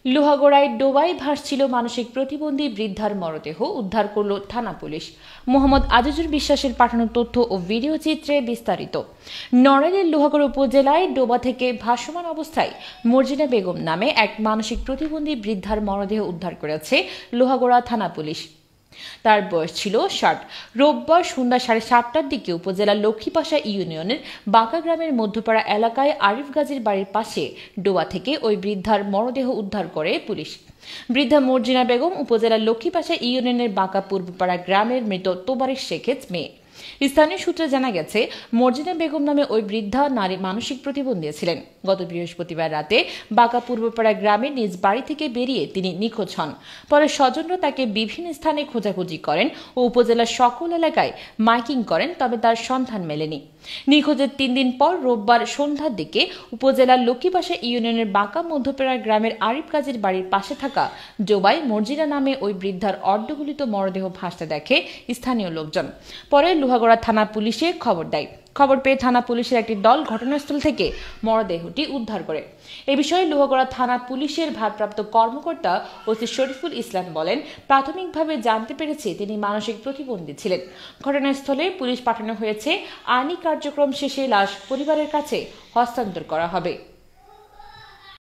লোহাগড়ায় ডোবায় ভাসছিল মানসিক প্রতিবন্ধী বৃদ্ধার মরদেহ উদ্ধার করল থানা পুলিশ। মোহাম্মদ আজিজুর বিশ্বাসের পাঠানো তথ্য ও ভিডিও চিত্রে বিস্তারিত। নড়াইলের লোহাগড়া উপজেলায় ডোবা থেকে ভাসমান অবস্থায় মর্জিনা বেগম নামে এক মানসিক প্রতিবন্ধী বৃদ্ধার মরদেহ উদ্ধার করেছে লোহাগড়া থানা পুলিশ। তার বয়স ছিল ৬০। রোববার সন্ধ্যা ৭:৩০টার দিকে উপজেলার লক্ষ্মীপাশা ইউনিয়নের বাঁকা গ্রামের মধ্যপাড়া এলাকায় আরিফ গাজীর বাড়ির পাশে ডোবা থেকে ওই বৃদ্ধার মরদেহ উদ্ধার করে পুলিশ। বৃদ্ধা মর্জিনা বেগম উপজেলার লক্ষ্মীপাশা ইউনিয়নের বাঁকা পূর্বপাড়া গ্রামের মৃত তোবারিশ শেখের মেয়ে। স্থানীয় সূত্রে জানা গেছে, মর্জিনা বেগম নামে ওই বৃদ্ধা নারী মানসিক প্রতিবন্ধী ছিলেন। গত বৃহস্পতিবার রাতে বাঁকা পূর্বপাড়া গ্রামে নিজ বাড়ি থেকে বেরিয়ে তিনি নিখোঁজ হন। পরে স্বজনরা তাকে বিভিন্ন স্থানে খোঁজাখুঁজি করেন ও উপজেলার সকল এলাকায় মাইকিং করেন, তবে তার সন্ধান মেলেনি। নিখোঁজের ৩ দিন পর রোববার সন্ধ্যার দিকে উপজেলার লক্ষ্মীপাশা ইউনিয়নের বাঁকা মধ্যপাড়া গ্রামের আরিফ গাজীর বাড়ির পাশে থাকা ডোবায় মর্জিনা নামে ওই বৃদ্ধার অর্ধগলিত মরদেহ ভাসতে দেখে স্থানীয় লোকজন। পরে লোহাগড়া থানা পুলিশে খবর দেয়। খবর পেয়ে থানা পুলিশের একটি দল ঘটনাস্থল থেকে মরদেহটি উদ্ধার করে। এ বিষয়ে লোহাগড়া থানা পুলিশের ভারপ্রাপ্ত কর্মকর্তা ওসি শরীফুল ইসলাম বলেন, প্রাথমিকভাবে জানতে পেরেছে তিনি মানসিক প্রতিবন্ধী ছিলেন। ঘটনাস্থলে পুলিশ পাঠানো হয়েছে। আইনি কার্যক্রম শেষে লাশ পরিবারের কাছে হস্তান্তর করা হবে।